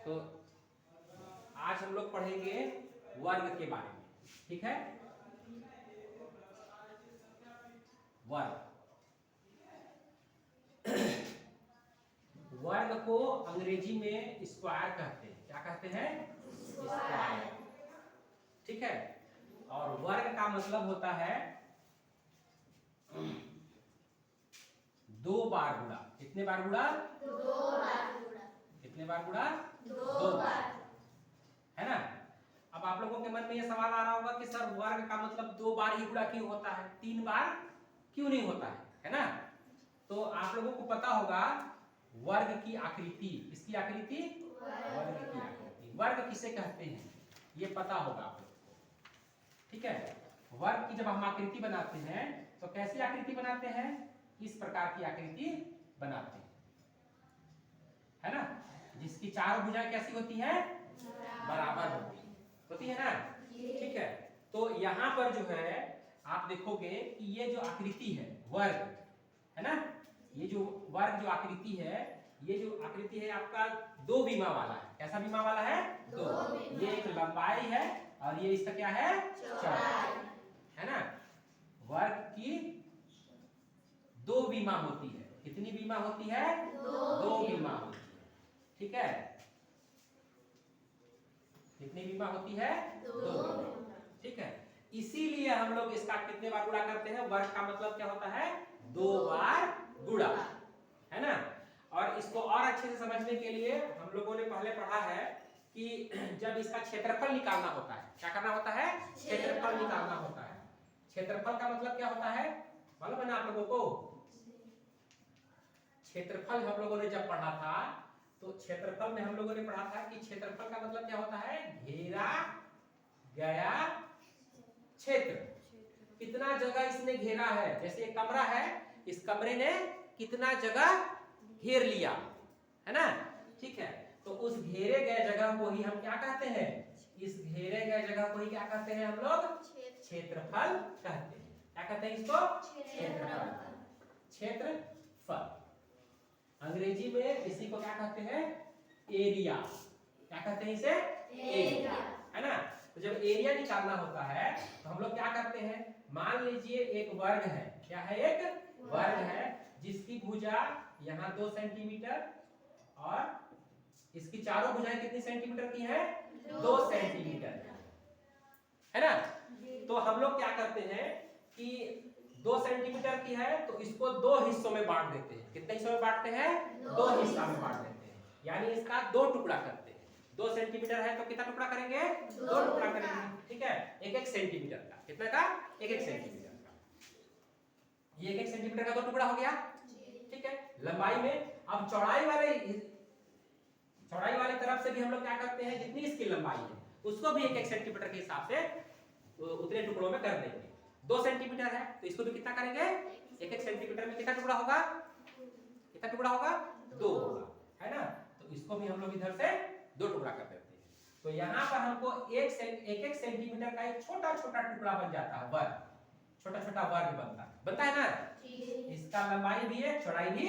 तो आज हम लोग पढ़ेंगे वर्ग के बारे में, ठीक है। वर्ग वर्ग को अंग्रेजी में स्क्वायर कहते हैं। क्या कहते हैं? स्क्वायर, ठीक है। और वर्ग का मतलब होता है दो बार गुणा। कितने बार गुणा? दो बार गुणा। कितने बार गुणा? दो बार, है ना। अब आप लोगों के मन में ये सवाल आ रहा होगा कि सर वर्ग का मतलब दो बार ही गुणा क्यों होता है, तीन बार क्यों नहीं होता है ना। तो आप लोगों को पता होगा वर्ग की आकृति, इसकी आकृति, वर्ग की आकृति, वर्ग किसे कहते हैं ये पता होगा आप लोगों को, ठीक है। वर्ग की जब हम आकृति बनाते हैं तो कैसी आकृति बनाते हैं? इस प्रकार की आकृति बनाते हैं, है ना, जिसकी चारों भुजाएं कैसी होती है? बराबर होती है ना, ठीक है। तो यहाँ पर जो है आप देखोगे कि ये जो आकृति है वर्ग, है ना, ये जो वर्ग जो आकृति है, ये जो आकृति है आपका दो विमा वाला है। कैसा विमा वाला है? दो। ये एक लंबाई है और ये इसका क्या है? चौड़ाई, है ना। वर्ग की दो विमा होती है। कितनी विमा होती है? दो विमा होती है, ठीक है। कितनी विमा होती है? दो, ठीक है। इसीलिए हम लोग इसका कितने बार गुणा करते हैं? वर्ग का मतलब क्या होता है? दो बार गुणा, है ना। और इसको और अच्छे से समझने के लिए हम लोगों ने पहले पढ़ा है कि जब इसका क्षेत्रफल निकालना होता है, क्या करना होता है? क्षेत्रफल निकालना होता है। क्षेत्रफल का मतलब क्या होता है मालूम है ना आप लोगों को? क्षेत्रफल हम लोगों ने जब पढ़ा था तो क्षेत्रफल में हम लोगों ने पढ़ा था कि क्षेत्रफल का मतलब क्या होता है? घेरा गया क्षेत्र। कितना जगह इसने घेरा है। जैसे एक कमरा है, इस कमरे ने कितना जगह घेर लिया, है ना, ठीक है। तो उस घेरे गए जगह को ही हम क्या कहते हैं? इस घेरे गए जगह को ही क्या कहते हैं हम लोग? क्षेत्रफल कहते हैं। क्या कहते हैं इसको? क्षेत्रफल। क्षेत्रफल अंग्रेजी में इसी को क्या कहते हैं? एरिया। क्या कहते हैं इसे? एरिया, है ना। तो जब एरिया निकालना होता है तो हम लोग क्या करते हैं? मान लीजिए एक वर्ग है। क्या है? एक वर्ग है जिसकी भुजा यहाँ 2 सेंटीमीटर और इसकी चारों भुजाएं कितनी सेंटीमीटर की है? 2 सेंटीमीटर, है ना। तो हम लोग क्या करते हैं कि 2 सेंटीमीटर की है तो इसको दो हिस्सों में बांट देते हैं। कितने हिस्सों में बांटते हैं? दो हिस्सा में बांट देते हैं, यानी इसका दो टुकड़ा करते हैं। 2 सेंटीमीटर है तो कितना टुकड़ा करेंगे? दो टुकड़ा करेंगे, ठीक है। एक एक सेंटीमीटर का। कितना का? एक एक सेंटीमीटर का। ये एक एक सेंटीमीटर का दो टुकड़ा हो गया, ठीक है। लंबाई में अब चौड़ाई वाली तरफ से भी हम लोग क्या करते हैं? जितनी इसकी लंबाई है उसको भी एक एक सेंटीमीटर के हिसाब से उतने टुकड़ों में कर देंगे। 2 सेंटीमीटर है तो इसको भी कितना करेंगे? एक एक सेंटीमीटर में कितना टुकड़ा होगा? कितना टुकड़ा होगा? 2 होगा, है ना। तो इसको भी हम लोग इधर से दो टुकड़ा कर देते हैं। तो यहाँ पर हमको एक एक सेंटीमीटर का एक छोटा छोटा टुकड़ा बन जाता है, वर्ग। छोटा छोटा वर्ग बनता है ना। इसका लंबाई भी एक, चौड़ाई भी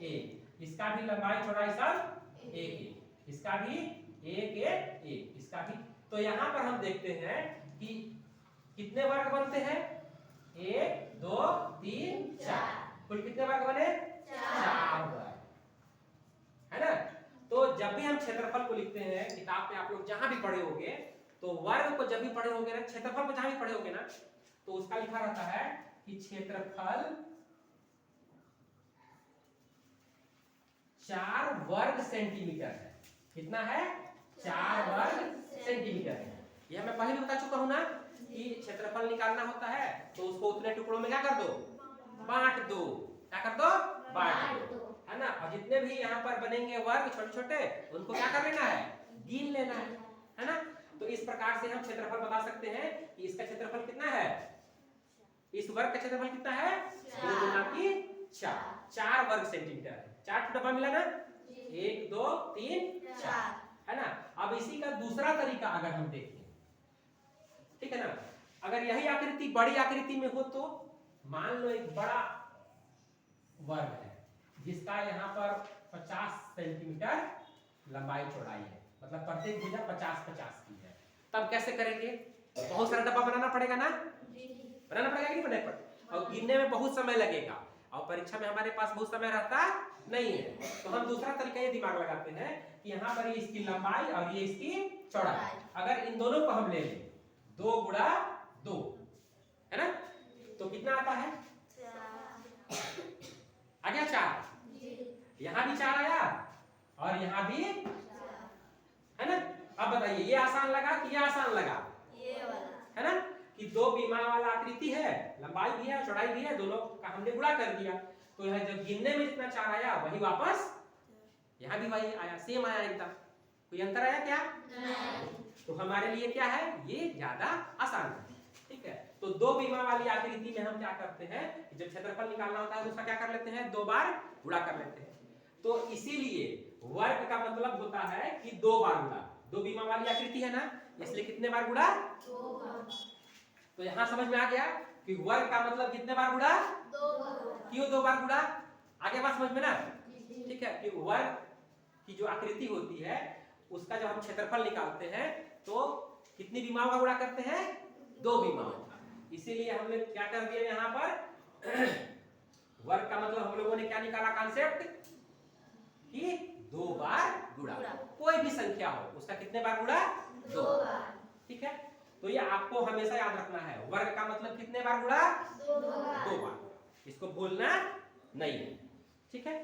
एक, इसका भी लंबाई चौड़ाई सब एक, इसका भी एक, इसका भी। तो यहाँ पर हम देखते हैं कि कितने वर्ग बनते हैं? 1 2 3 4। कुल कितने वर्ग बने? 4 वर्ग, है ना। तो जब भी हम क्षेत्रफल को लिखते हैं किताब में, आप लोग जहां भी पढ़े होंगे तो वर्ग को जब भी पढ़े होंगे ना, क्षेत्रफल को जहां भी पढ़े होंगे ना, तो उसका लिखा रहता है कि क्षेत्रफल 4 वर्ग सेंटीमीटर है। कितना है? 4 वर्ग सेंटीमीटर है। यह मैं पहले भी बता चुका हूं ना कि क्षेत्रफल निकालना होता है तो उसको उतने टुकड़ों में क्या कर दो? बांट दो। क्या कर दो? बांट दो, है ना। और जितने भी यहाँ पर बनेंगे वर्ग छोटे छोटे, उनको क्या कर लेना है? गिन लेना है ना। तो इस प्रकार से हम क्षेत्रफल बता सकते हैं कि इसका क्षेत्रफल कितना है? इस वर्ग का क्षेत्रफल कितना है? 2 गुना की 4 वर्ग सेंटीमीटर है। 4 डब्बा मिला ना, 1 2 3 4, है ना। अब इसी का दूसरा तरीका अगर हम देखें, ठीक है ना, अगर यही आकृति बड़ी आकृति में हो तो मान लो एक बड़ा वर्ग है जिसका यहाँ पर 50 सेंटीमीटर लंबाई चौड़ाई है, मतलब प्रत्येक भुजा 50-50 की है। तब कैसे करेंगे? बहुत सारा डब्बा बनाना पड़ेगा ना, बनाना पड़ेगा कि नहीं बनाना पड़ेगा, और गिनने में बहुत समय लगेगा, और परीक्षा में हमारे पास बहुत समय रहता नहीं है। तो हम दूसरा तरीका ये दिमाग लगाते हैं कि यहाँ पर ये इसकी लंबाई और ये इसकी चौड़ाई, अगर इन दोनों को हम ले लें 2 गुणा 2 है ना, तो कितना आता है? आ गया 4। यहाँ भी 4 आया और यहाँ भी है ना। अब बताइए ये आसान लगा कि ये आसान लगा? ये वाला है ना, कि 2 विमा वाला आकृति है, लंबाई भी है चौड़ाई भी है, दोनों का हमने गुणा कर दिया, तो यह जब गिनने में जितना 4 आया वही वापस यहाँ भी वही आया, सेम आया एकदम। कोई अंतर आया क्या? नहीं। तो हमारे लिए क्या है, ये ज्यादा आसान है। ठीक है, तो 2 विमा वाली आकृति में हम क्या करते हैं, जब क्षेत्रफल निकालना होता है तो उसका क्या कर लेते हैं, 2 बार गुणा कर लेते हैं। तो इसीलिए वर्ग का मतलब होता है कि 2 बार गुणा। 2 विमा वाली आकृति है ना, इसलिए कितने बार गुणा? 2 बार। तो यहाँ समझ में आ गया कि वर्ग का मतलब कितने बार गुणा? 2 बार। क्यों 2 बार गुणा? आगे बात समझ में ना। ठीक है, कि वर्ग की जो आकृति होती है उसका जब हम क्षेत्रफल निकालते हैं तो कितनी विमाओं का गुणा करते हैं? 2 विमाओं का। इसीलिए हमने क्या कर दिया यहाँ पर वर्ग का मतलब हम लोगों ने क्या निकाला कॉन्सेप्ट कि 2 बार गुणा। कोई भी संख्या हो उसका कितने बार गुणा? 2 बार। ठीक है, तो ये आपको हमेशा याद रखना है, वर्ग का मतलब कितने बार गुणा? 2 बार। 2 बार, इसको भूलना नहीं है। ठीक है,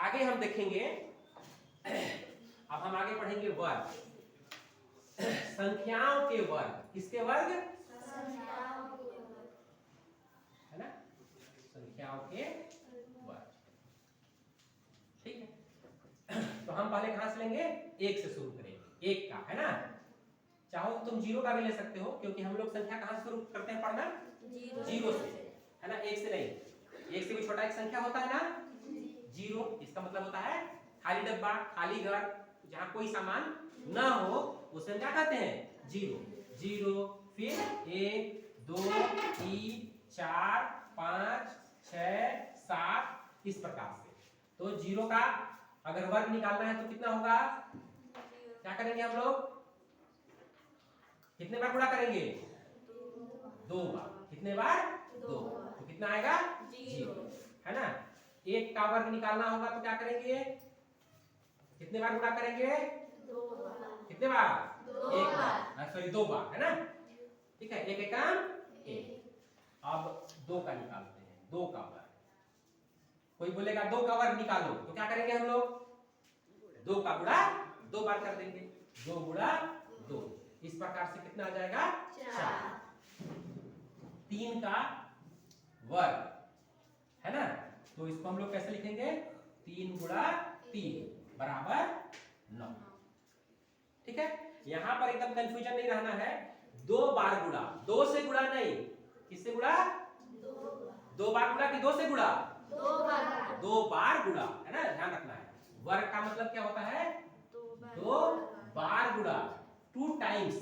आगे हम देखेंगे, अब हम आगे पढ़ेंगे वर्ग, संख्याओं के वर्ग। किसके वर्ग? संख्याओं के वर्ग। है ना, संख्याओं के वर्ग। ठीक है, तो हम पहले कहां से लेंगे? 1 से शुरू करेंगे, 1 का, है ना। चाहो तुम 0 का भी ले सकते हो, क्योंकि हम लोग संख्या कहां से शुरू करते हैं पढ़ना? 0 से, है ना, 1 से नहीं। 1 से भी छोटा एक संख्या होता है ना 0। इसका मतलब होता है खाली डब्बा, खाली घर, जहां कोई सामान ना हो उसे हम क्या कहते हैं? 0। 0 फिर 1 2 3 4 5 6 7 इस प्रकार से। तो 0 का अगर वर्ग निकालना है तो कितना होगा? क्या करेंगे हम लोग? कितने बार गुणा करेंगे? 2 बार। कितने बार? 2। तो कितना आएगा? 0, है ना। 1 का वर्ग निकालना होगा तो क्या करेंगे? कितने बार गुणा करेंगे? 2 बार। कितने बार? 2 1 बार। बार, सॉरी 2 बार, है ना। ठीक है, 1 एकम 1। अब 2 का निकालते हैं, 2 का वर्ग। कोई बोलेगा 2 का वर्ग निकालो, तो क्या करेंगे हम लोग? 2 का गुणा 2 बार कर देंगे, 2 गुणा 2। इस प्रकार से कितना आ जाएगा? 4। 3 का वर्ग, है ना, तो इसको हम लोग कैसे लिखेंगे? 3 गुणा 3 बराबर 9। ठीक है, यहां पर एकदम कंफ्यूजन नहीं रहना है। 2 बार गुणा, 2 से गुणा नहीं, किससे गुणा? 2 बार गुणा कि 2 से गुणा? 2 बार। 2 बार गुणा, है ना, ध्यान रखना है। वर्ग का मतलब क्या होता है? 2 बार गुणा, 2 टाइम्स,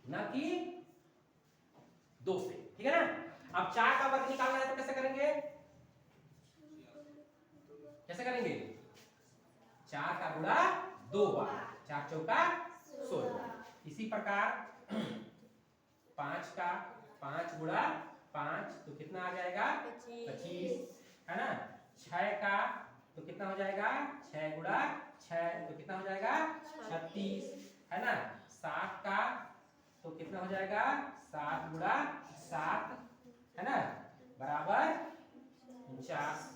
ना कि 2 से। ठीक है ना। अब 4 का वर्ग निकालना है तो कैसे करेंगे? कैसे करेंगे? 4 का गुणा 2 बार, 4 चौका 16। इसी प्रकार 5 का 5 गुणा 5 तो कितना आ जाएगा? 25, है ना। 6 का तो कितना हो जाएगा? 6 गुणा 6 तो कितना हो जाएगा? 36, है ना। 7 का तो कितना हो जाएगा? 7 गुणा 7, है ना, बराबर 49।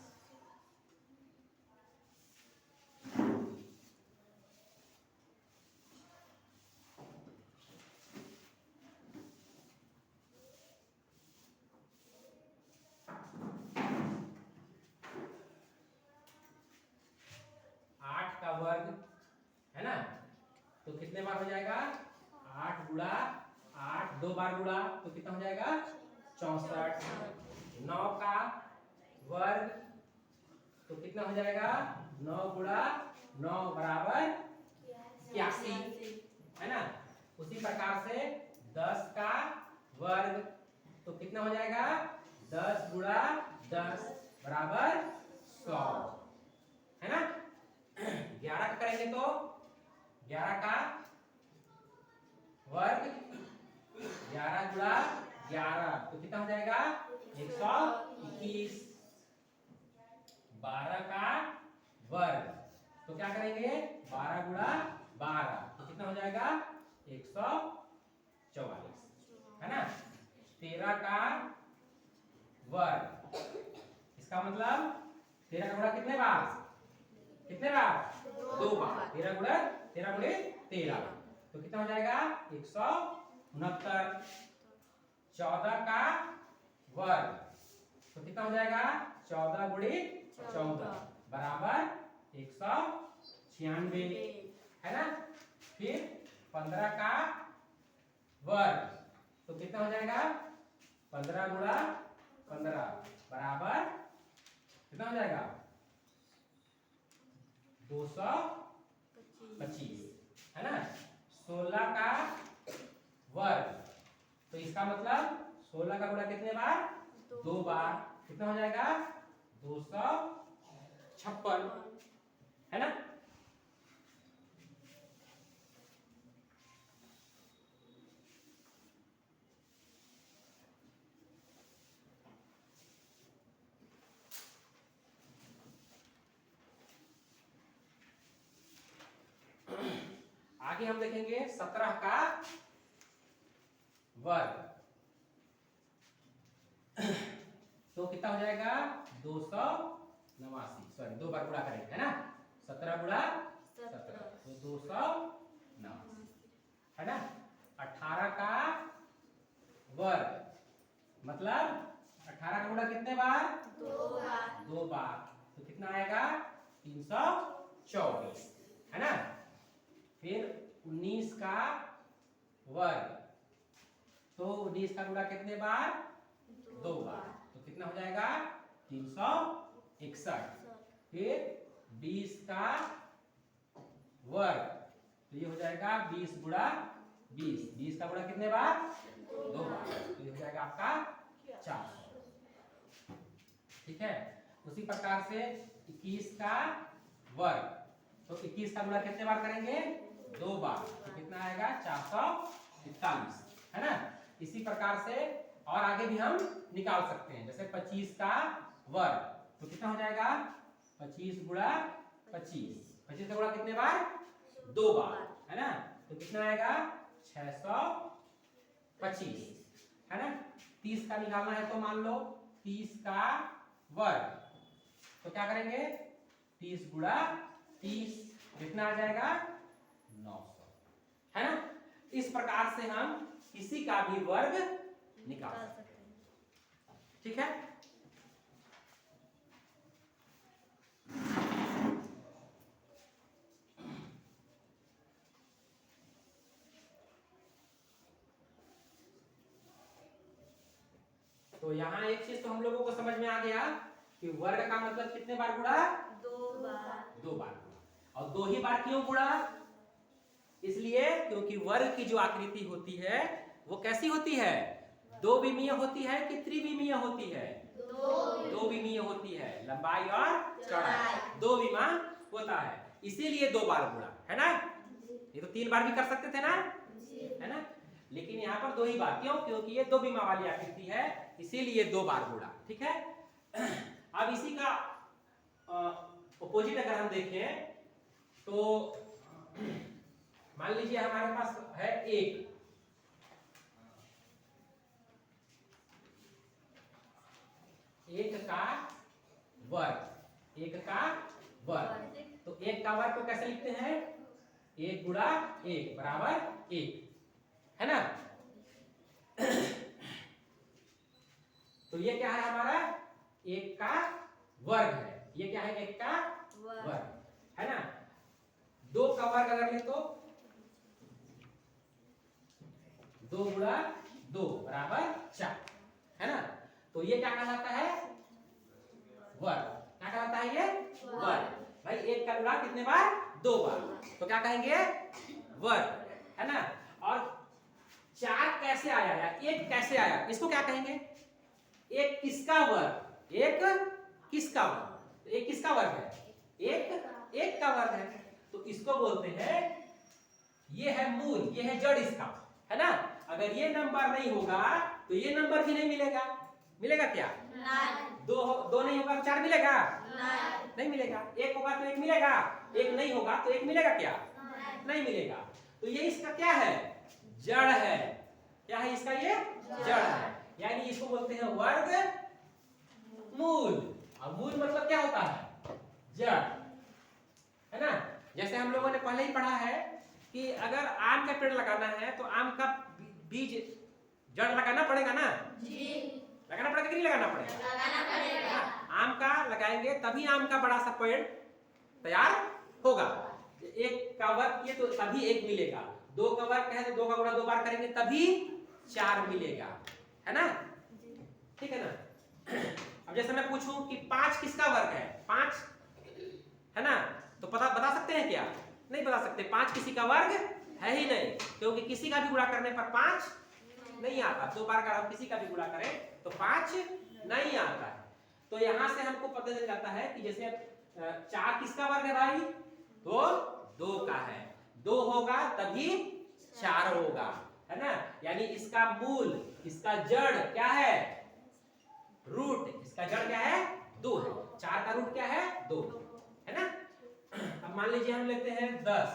का वर्ग, है ना, तो कितने बार हो जाएगा? 8 गुणा 8, 2 बार गुणा तो कितना हो जाएगा? 64। 9 का वर्ग तो कितना हो जाएगा? 9 गुणा 9 बराबर 81, है ना। उसी प्रकार से 10 का वर्ग करेंगे तो 11 का वर्ग 11 गुणा 11 तो कितना हो जाएगा 121। 12 का वर्ग तो क्या करेंगे 12 गुणा 12 तो कितना हो जाएगा 144 है ना। 13 का वर्ग इसका मतलब 13 का गुणा कितने बार 2 बार 13 गुणे 13 तो कितना हो जाएगा 169। 14 का वर्ग तो कितना हो जाएगा 14 गुणे 14 बराबर 196 है ना। फिर 15 का वर्ग तो कितना हो जाएगा 15 गुणा 15 बराबर कितना हो जाएगा 225 है ना। 16 का वर्ग तो इसका मतलब 16 का गुणा कितने बार 2 बार कितना हो जाएगा 256 है ना। आगे हम देखेंगे 17 का वर्ग तो कितना हो जाएगा 289 सॉरी 2 बार गुणा करेंगे है ना। 17 गुणा 17 तो 289 है ना। 18 का वर्ग मतलब 18 का गुणा कितने बार 2 बार तो कितना आएगा 324 है ना। फिर 19 का वर्ग तो 19 का गुणा कितने बार 2 बार तो कितना हो जाएगा 361। फिर 20 का वर्ग तो ये हो जाएगा 20 गुणा 20 का गुणा कितने बार 2 बार तो ये हो जाएगा आपका 400 ठीक है। उसी प्रकार से 21 का वर्ग तो 21 का गुणा कितने बार करेंगे 2 बार तो कितना आएगा 441 है ना। इसी प्रकार से और आगे भी हम निकाल सकते हैं जैसे 25 का वर्ग तो कितना हो जाएगा 25 गुणा 25 का गुणा कितने बार 2 बार है ना तो कितना आएगा 625 है ना। 30 का निकालना है तो मान लो 30 का वर्ग तो क्या करेंगे 30 गुणा 30 कितना आ जाएगा 900 है ना। इस प्रकार से हम किसी का भी वर्ग निकाल सकते हैं ठीक है। तो यहाँ एक चीज तो हम लोगों को समझ में आ गया कि वर्ग का मतलब कितने बार गुणा 2 बार और 2 ही बार क्यों गुणा इसलिए क्योंकि वर्ग की जो आकृति होती है वो कैसी होती है 2 विमीय होती है कि त्रिविमीय होती है 2 विमीय होती है लंबाई और चौड़ाई 2 विमा होता है इसीलिए 2 बार गुणा है ना। ये तो 3 बार भी कर सकते थे ना है ना लेकिन यहाँ पर 2 ही बार क्यों क्योंकि ये 2 विमा वाली आकृति है इसीलिए 2 बार गुणा ठीक है। अब इसी का अपोजिट अगर हम देखें तो मान लीजिए हमारे पास है 1 का वर्ग तो 1 का वर्ग को कैसे लिखते हैं 1 गुणा 1 बराबर 1 है ना। तो ये क्या है हमारा 1 का वर्ग है ये क्या है 1 का वर्ग है ना। 2 का वर्ग अगर ले तो 2 गुणा 2 बराबर 4 है ना। तो ये क्या कहलाता है वर्ग क्या कहलाता है ये वर्ग भाई 1 का गुणा कितने बार 2 बार तो क्या कहेंगे वर्ग है ना। और 4 कैसे आया या 1 कैसे आया इसको क्या कहेंगे 1 किसका वर्ग 1 किसका वर्ग 1 किसका वर्ग है 1 का वर्ग है तो तो इसको बोलते हैं, ये है मूल, ये है जड़ इसका, है ना। अगर ये नंबर नहीं होगा तो ये नंबर भी नहीं मिलेगा। मिलेगा क्या? दो नहीं होगा तो 4 मिलेगा? नहीं मिलेगा। एक होगा तो एक मिलेगा? एक नहीं होगा तो एक मिलेगा क्या? नहीं मिलेगा। तो ये इसका क्या है? जड़ है। क्या है इसका? ये जड़ है। यानी इसको बोलते हैं वर्ग मूल। और मूल मतलब क्या होता है? जड़, है ना। जैसे हम लोगों ने पहले ही पढ़ा है कि अगर आम का पेड़ लगाना है तो आम का बीज जड़ लगाना पड़ेगा ना जी। लगाना पड़ेगा कि नहीं लगाना पड़ेगा? लगाना पड़ेगा। आम का लगाएंगे तभी आम का बड़ा सा पेड़ तैयार होगा। एक का वर्ग किए तो तभी एक मिलेगा, 2 का वर्ग है तो 2 का गुणा 2 बार करेंगे तभी 4 मिलेगा, है ना। ठीक है ना। अब जैसे मैं पूछूं कि 5 किसका वर्ग है? 5, है ना। तो बता सकते हैं क्या? नहीं बता सकते। 5 किसी का वर्ग है ही नहीं, क्योंकि किसी का भी गुणा करने पर 5 नहीं आता। 2 बार अगर हम किसी का भी गुणा करें तो 5 नहीं आता है। तो यहां से हमको पता चल जाता है कि जैसे 4 किसका वर्ग है भाई? तो 2 का है। 2 होगा तभी 4 होगा, है ना। यानी इसका मूल, इसका जड़ क्या है? रूट। इसका जड़ क्या है? 2 है। 4 का रूट क्या है? 2, है ना। अब मान लीजिए हम लेते हैं 10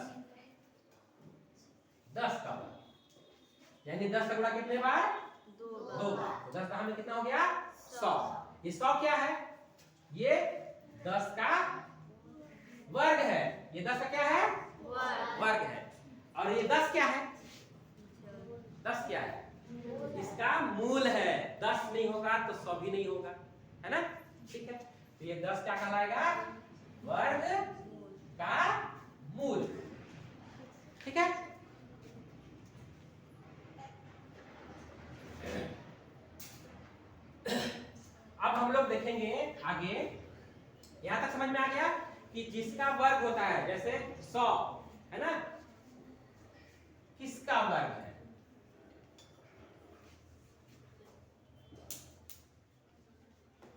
का वर्ग, यानी 10 का गुणा कितने बार? 2 बार। तो 10 का हमें कितना हो गया? 100। ये 100 क्या है? ये 10 का वर्ग है। ये 10 का क्या है? वर्ग है। और ये 10 क्या है? 10 क्या है? इसका मूल है। 10 नहीं होगा तो 100 भी नहीं होगा, है ना। ठीक है। तो ये 10 क्या कहलाएगा? वर्ग का मूल। ठीक है। अब हम लोग देखेंगे आगे। यहां तक समझ में आ गया कि जिसका वर्ग होता है, जैसे 100, है ना, किसका वर्ग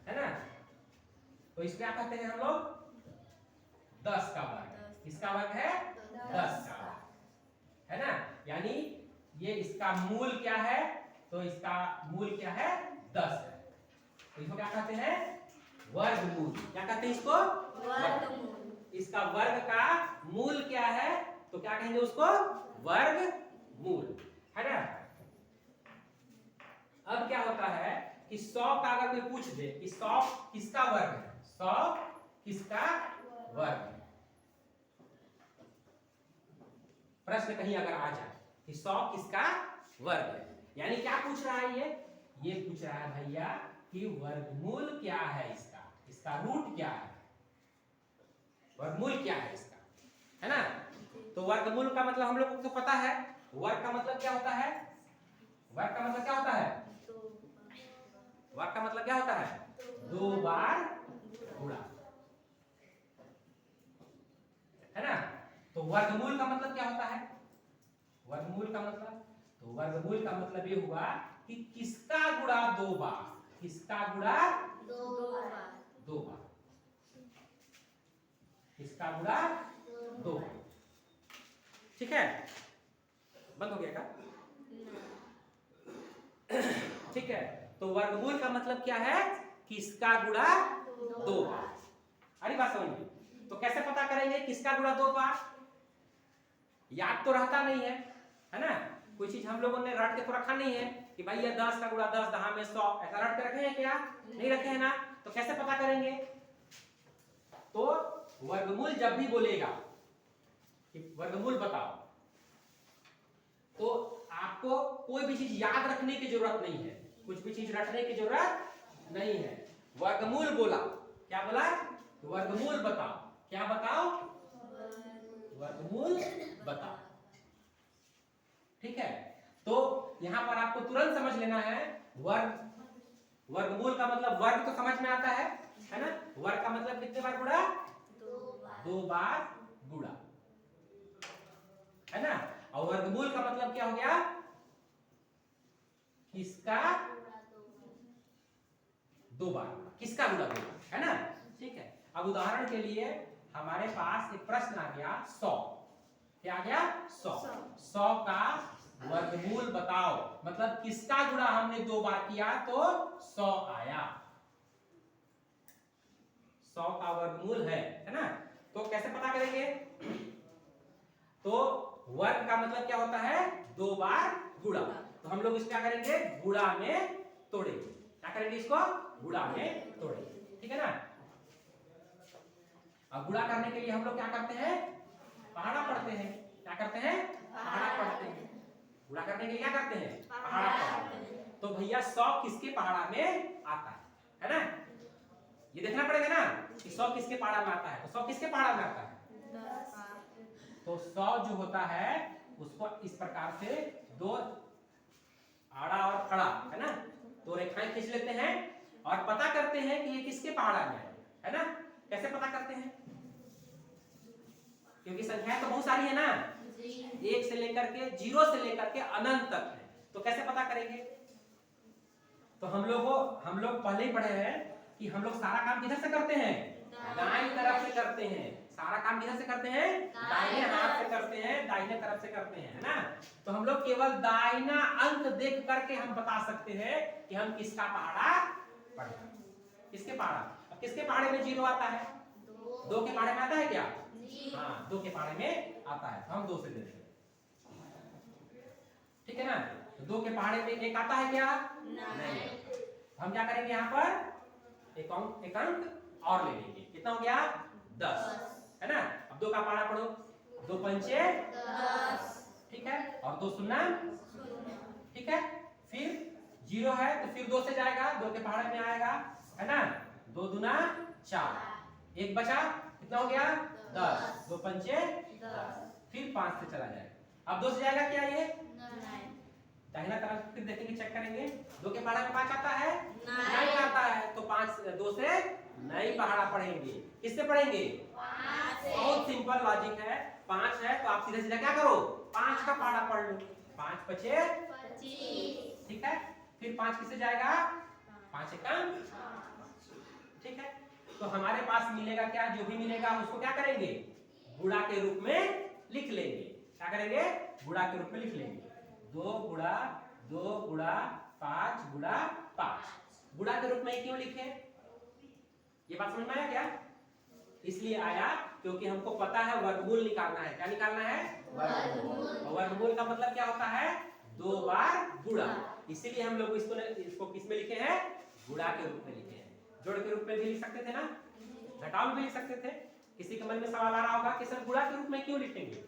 है ना। तो इस क्या कहते हैं हम लोग? 10 का वर्ग। किसका वर्ग है? 10 का वर्ग, है ना। यानी ये इसका मूल क्या है? तो इसका मूल क्या है? 10 है। तो इसको क्या कहते हैं? वर्गमूल। क्या कहते हैं इसको? वर्गमूल। इसका वर्ग का मूल क्या है? तो क्या कहेंगे उसको? वर्गमूल, है ना। अब क्या होता है कि 100 का अगर कोई पूछ दे कि 100 किसका वर्ग है? 100 किसका वर्ग है? प्रश्न कहीं अगर आ जाए कि 100 किसका वर्ग है, यानी क्या पूछ रहा है? ये पूछ रहा है भैया कि वर्गमूल क्या है इसका, इसका रूट क्या है, वर्गमूल क्या है इसका, है ना। तो वर्गमूल का मतलब हम लोग को तो पता है। वर्ग का मतलब क्या होता है? वर्ग का मतलब क्या होता है? वर्ग का मतलब क्या होता है? 2 बार गुणा, है ना। तो वर्गमूल का मतलब क्या होता है? वर्गमूल का मतलब, तो वर्गमूल का मतलब ये हुआ कि किसका गुणा 2 बार, किसका गुणा 2 बार, किसका गुणा 2 बार। ठीक है। बंद हो गया क्या? ठीक है। तो वर्गमूल का मतलब क्या है? किसका गुणा 2 बार। अरे बात समझिए। तो कैसे पता करेंगे किसका गुणा 2 बार? याद तो रहता नहीं है ना। कोई चीज हम लोगों ने रट के तो रखा नहीं है कि भाई ये 10 का गुणा 10 10 में 100, ऐसा रट के रखे हैं क्या? नहीं रखे हैं ना। तो कैसे पता करेंगे? तो वर्गमूल जब भी बोलेगा कि वर्गमूल बताओ, तो आपको कोई भी चीज याद रखने की जरूरत नहीं है, कुछ भी चीज रटने की जरूरत नहीं है। वर्गमूल बोला, क्या बोला? वर्गमूल बताओ। क्या बताओ? वर्गमूल बताओ। ठीक है। तो यहां पर आपको तुरंत समझ लेना है, वर्गमूल का मतलब वर्ग तो समझ में आता है ना। वर्ग का मतलब कितने बार गुणा? 2 बार गुणा, है ना। और वर्गमूल का मतलब क्या हो गया? किसका 2 बार, किसका गुणा 2 बार, है ना। ठीक है। अब उदाहरण के लिए हमारे पास एक प्रश्न आ गया 100। क्या आ गया? 100 का वर्गमूल बताओ। मतलब किसका गुणा हमने 2 बार किया तो 100 आया। 100 का वर्गमूल है ना? तो कैसे पता करेंगे? तो वर्ग का मतलब क्या होता है? 2 बार गुणा। तो हम लोग इसको क्या करेंगे? गुणा में तोड़ेंगे। क्या करेंगे? इसको गुणा में तोड़ेंगे। ठीक है ना? अब गुणा करने के लिए हम लोग क्या करते हैं? पहाड़ा पढ़ते हैं। क्या करते हैं? पहाड़ा पढ़ते हैं। गुणा करने के लिए क्या करते हैं? पहाड़ा पढ़ते हैं। तो भैया 100 किसके पहाड़ा में आता है ना? ये देखना पड़ेगा ना कि 100 किसके पहाड़ा में आता है। तो 100 किसके पहाड़ा में आता है? 10। तो 100 जो होता है उसको इस प्रकार से 2 आड़ा और खड़ा है ना, 2 रेखाएं खींच लेते हैं और पता करते हैं कि ये किसके पहाड़ा में है ना? कैसे पता करते हैं? क्योंकि संख्याएं तो बहुत सारी है ना, 1 से लेकर के 0 से लेकर के अनंत तक है। तो कैसे पता करेंगे? तो हम लोग पहले ही पढ़े हैं कि हम लोग सारा काम किधर से करते हैं? दाईं तरफ से करते हैं। सारा काम किधर से करते हैं? दाहिने हाथ से करते हैं, दाहिने तरफ से करते हैं, है ना? तो हम लोग केवल दाहिना अंक देख करके हम बता सकते हैं कि हम किसका पहाड़ा पढ़े। किसके पहाड़ा? अब किसके पहाड़े में 0 आता है? 2 के पहाड़े में आता है क्या? हाँ, 2 के पहाड़े में आता है। हम 2 से दे देंगे। ठीक है ना? तो 2 के पहाड़े में 1 आता है क्या? नहीं। हम क्या करेंगे? यहाँ पर एक अंक और ले लेंगे। कितना हो गया? 10, है ना? अब 2 का पहाड़ा पढ़ो। 2 पंचे 10। ठीक है? और 2 शून्य। ठीक है? फिर 0 है तो फिर 2 से जाएगा, 2 के पहाड़े में आएगा, है ना? 2 दूना 4, 1 बचा। कितना हो गया? 10। 2 पंचे 10। फिर 5 से चला जाएगा। अब 2 से जाएगा क्या? ये दाहिना तरफ फिर देखेंगे, चेक करेंगे। 2 के पहाड़ा में 5 आता है? नहीं आता है। तो 2 से नहीं पहाड़ा पढ़ेंगे। किससे पढ़ेंगे? 5 से। बहुत सिंपल लॉजिक है। 5 है तो आप सीधे सीधे क्या करो? 5 का पहाड़ा पढ़ लो। 5 पचे 25। ठीक है? फिर 5 किससे जाएगा? 5 एकम। ठीक है? तो हमारे पास मिलेगा क्या? जो भी मिलेगा उसको क्या करेंगे? गुणा के रूप में लिख लेंगे। क्या करेंगे? गुणा के रूप में लिख लेंगे। 2 गुणा 2 गुणा 5 गुणा 5। गुणा के रूप में क्यों लिखे? ये बात समझ में आया क्या? इसलिए आया क्योंकि हमको पता है वर्गमूल निकालना है। क्या निकालना है? वर्गमूल। और वर्गमूल का मतलब क्या होता है? 2 बार गुणा। इसीलिए हम लोग इसको किस में लिखे हैं? गुणा के रूप में लिखे हैं। जोड़ के रूप में भी लिख सकते थे ना, घटाव भी लिख सकते थे। किसी के मन में सवाल आ रहा होगा कि सर गुणा के रूप में क्यों लिखेंगे?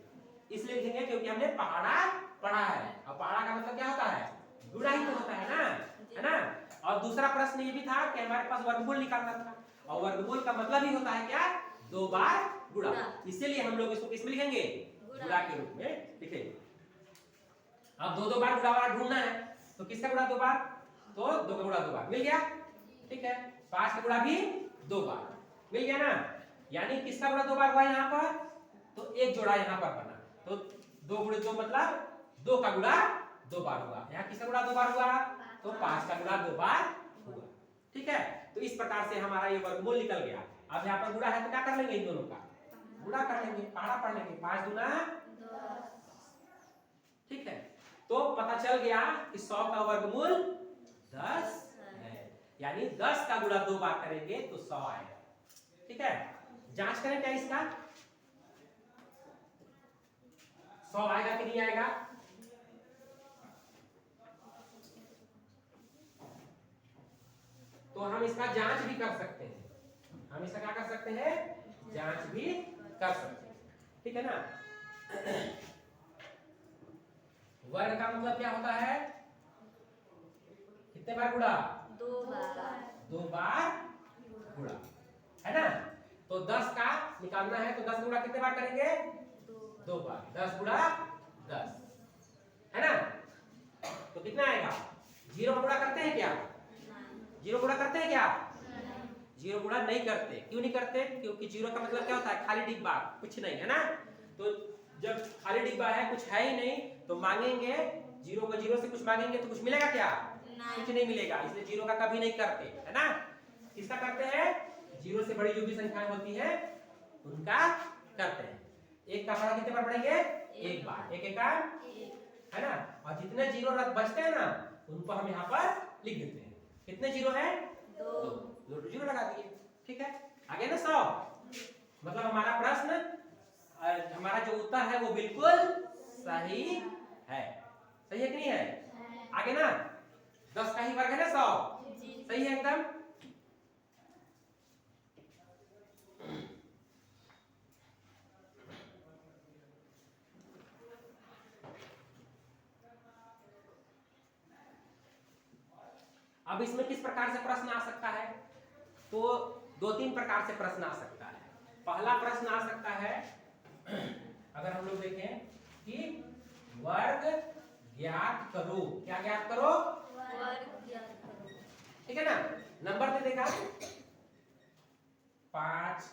इसलिए लिखेंगे क्योंकि हमने पहाड़ा पढ़ा है और पहाड़ा का मतलब क्या होता है? गुणा ही तो होता है ना? और दूसरा प्रश्न ये भी था कि हमारे पास वर्गमूल निकालना था और वर्गमूल का मतलब ही होता है क्या? 2 बार गुणा। इसीलिए हम लोग इसको किस में लिखेंगे? गुणा के रूप में लिखेंगे। अब 2 बार गुणा वाला ढूंढना है तो किसका गुणा 2 बार? तो 2 का गुणा 2 बार मिल गया। ठीक है? 5 का गुणा भी 2 बार मिल गया ना? यानी किसका गुणा 2 बार हुआ यहाँ पर? तो एक जोड़ा यहाँ पर बना। तो 2 गुणे 2 मतलब 2 का गुणा 2 बार हुआ। यहाँ किसका गुणा 2 बार हुआ? तो 5 का गुणा 2 बार हुआ। ठीक है? तो इस प्रकार से हमारा ये वर्गमूल निकल गया। अब यहाँ पर गुणा है तो क्या कर लेंगे? इन दोनों का गुणा कर लेंगे, पहाड़ा पढ़ लेंगे। 5 दूना 10। ठीक है? तो पता चल गया कि 100 का वर्गमूल 10 है। यानी 10 का गुणा 2 बार करेंगे तो 100 आएगा। ठीक है? जांच करें क्या इसका? 100 आएगा कि नहीं आएगा? तो हम इसका जांच भी कर सकते हैं। हम इसका क्या कर सकते हैं? जांच भी कर सकते हैं। ठीक है ना? वर्ग का मतलब क्या होता है? कितने बार गुणा? 2 बार। 2 बार गुणा, है ना? तो 10 का निकालना है तो 10 गुणा कितने बार करेंगे? 2 बार। 10 गुणा 10, है ना? तो कितना आएगा? 0 का गुणा करते हैं क्या? 0 गुणा करते हैं क्या? 0 गुणा नहीं करते। क्यों नहीं करते? क्योंकि 0 का मतलब क्या होता है? खाली डिब्बा, कुछ नहीं, है ना? तो जब खाली डिब्बा है, कुछ है ही नहीं, तो मांगेंगे 0 को 0 से कुछ मांगेंगे तो कुछ मिलेगा क्या? कुछ नहीं मिलेगा। इसलिए 0 का कभी नहीं करते, है ना? किसका करते हैं? 0 से बड़ी जो भी संख्याएं होती है उनका करते हैं। एक का पढ़ा कितने बार पढ़ेंगे? एक बार, एक का है ना। और जितने जीरो बचते हैं ना उनको हम यहाँ पर लिख देते हैं। कितने जीरो है? 2 जीरो लगा दिए, ठीक है। आगे ना 100, मतलब हमारा प्रश्न, हमारा जो उत्तर है वो बिल्कुल सही है। सही है कि नहीं है? आगे ना 10 का ही वर्ग है ना 100, सही है एकदम। अब इसमें किस प्रकार से प्रश्न आ सकता है? तो 2-3 प्रकार से प्रश्न आ सकता है। पहला प्रश्न आ सकता है, अगर हम लोग देखें कि वर्ग ज्ञात करो। क्या ज्ञात करो? ठीक है ना। नंबर दे देगा 5,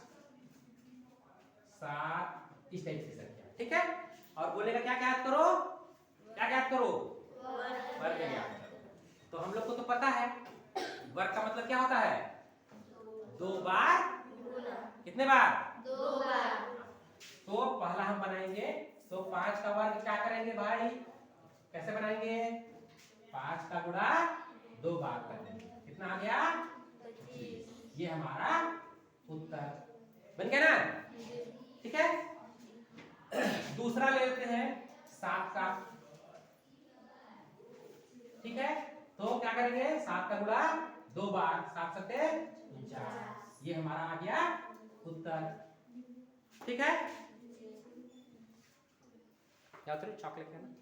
7 इस टाइप की संख्या, ठीक है। और बोलेगा क्या ज्ञात करो? क्या ज्ञात करो? वर्ग ज्ञात करो। तो हम लोग को तो पता है वर्ग का मतलब क्या होता है? 2 बार। कितने बार? 2 बार। तो पहला हम बनाएंगे, तो 5 का वर्ग क्या करेंगे भाई? कैसे बनाएंगे? 5 का गुणा 2 बार करेंगे। कितना आ गया? 25। ये हमारा उत्तर बन गया ना, ठीक है। दूसरा ले लेते हैं 7 का, ठीक है। तो क्या करेंगे? 7 का गुणा 2 बार, 7 सत्ते 49। ये हमारा आ गया उत्तर, ठीक है। क्या उत्तर? चॉकलेट है ना।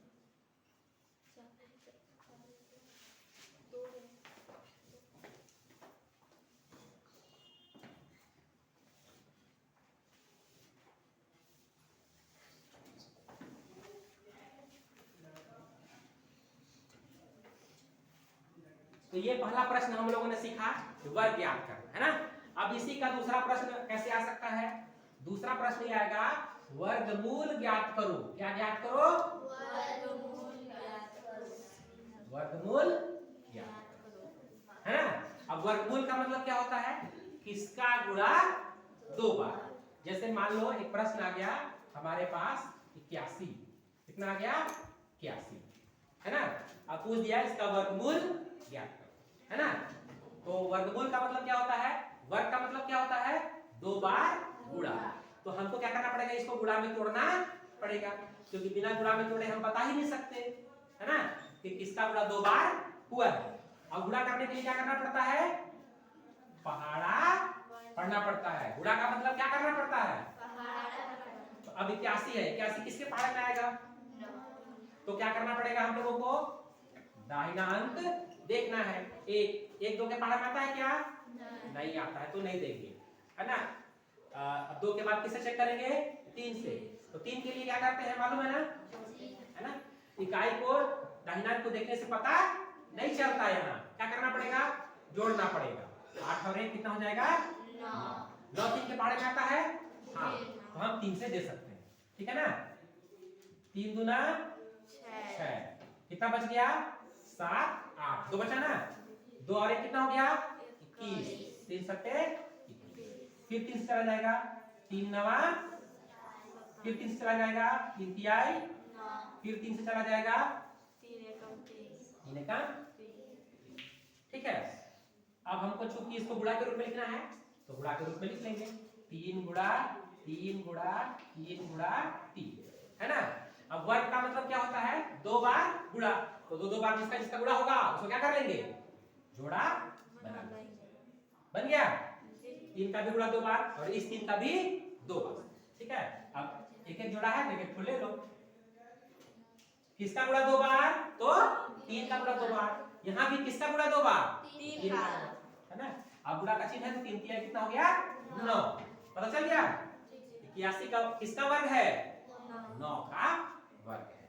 तो ये पहला प्रश्न हम लोगों ने सीखा, वर्ग ज्ञात करना, है ना। अब इसी का दूसरा प्रश्न कैसे आ सकता है? दूसरा प्रश्न ये आएगा, वर्गमूल ज्ञात करो। क्या ज्ञात करो? वर्गमूल ज्ञात करो, है ना। अब वर्गमूल का मतलब क्या होता है? किसका गुणा 2 बार। जैसे मान लो एक प्रश्न आ गया हमारे पास 81, कितना आ गया? 81, है ना। अब पूछ दिया इसका वर्गमूल ज्ञात करो, है ना। तो वर्गमूल का मतलब क्या होता है? वर्ग का मतलब क्या होता है? 2 बार गुणा। तो हमको क्या करना पड़ेगा? इसको गुणा में तोड़ना पड़ेगा, क्योंकि बिना गुणा में तोड़े हम बता ही नहीं सकते, है ना, कि किसका गुणा 2 बार हुआ है। और गुणा करने के लिए क्या करना पड़ता है? पहाड़ा पढ़ना पड़ता है। गुणा का मतलब क्या करना पड़ता है? तो अब 81 है, 81 किसके पहाड़े में आएगा? तो क्या करना पड़ेगा हम लोगों को? दाहिना अंक देखना है। एक 2 के पहाड़े में आता है क्या? नहीं आता है, तो नहीं देंगे, है ना। अब 2 के बाद किससे चेक करेंगे? 3 से। तो 3 के लिए क्या करते हैं मालूम है ना, है ना। इकाई को दाहिना अंक को देखने से पता नहीं चलता, यहाँ क्या करना पड़ेगा? जोड़ना पड़ेगा। 8 और 1 कितना हो जाएगा? 9। 3 के पहाड़े में आता है, हाँ, तो हम 3 से दे सकते हैं, ठीक है ना। 3 दूना 6, कितना बच गया? 7, 8, 2 बचा ना। 2 और 1 कितना हो गया? 21। 3 सत्ते 21। फिर 3 से चला जाएगा, 3 नवा, फिर 3 से चला जाएगा, 3 तिहाई, फिर 3 से चला जाएगा, 3 एकम, ठीक है। अब हमको चूंकि इसको गुणा के रूप में लिखना है, तो गुणा के रूप में लिख लेंगे। 3 गुणा 3 गुणा 3 गुणा 3, है ना। अब वर्ग का मतलब क्या होता है? 2 बार गुणा। तो 2 बार जिसका जिसका गुणा होगा उसको क्या कर लेंगे? जोड़ा बना लेंगे। बन गया। 3 का भी गुणा 2 बार और इस 3 का भी 2 बार, ठीक है। अब एक एक जोड़ा है, तो एक ले लो। किसका गुणा 2 बार? तो 3 का गुणा 2 बार। यहाँ भी किसका गुणा 2 बार? 3 का, है ना। अब गुणा का चिन्ह है, तो 3 तिहाई कितना हो गया? 9। पता चल गया? 81 का किसका वर्ग है? 9 का वर्ग है।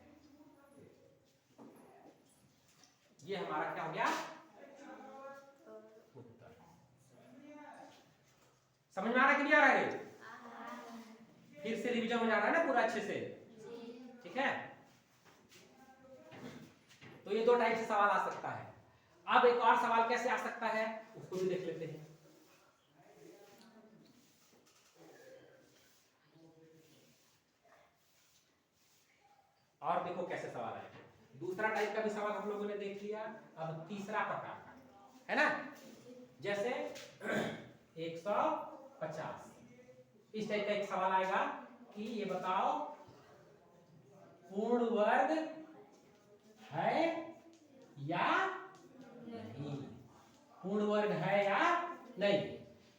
ये हमारा क्या हो गया? उत्तर। समझ में आ रहा है कि नहीं आ रहा है? फिर से रिवीजन हो जा रहा है ना पूरा अच्छे से, ठीक है। तो ये 2 टाइप से सवाल आ सकता है। अब एक और सवाल कैसे आ सकता है उसको भी देख लेते हैं। और देखो कैसे सवाल आएगा। दूसरा टाइप का भी सवाल हम लोगों ने देख लिया। अब तीसरा प्रकार का है ना, जैसे 150 इस टाइप का एक सवाल आएगा कि ये बताओ पूर्ण वर्ग है या नहीं, पूर्ण वर्ग है या नहीं।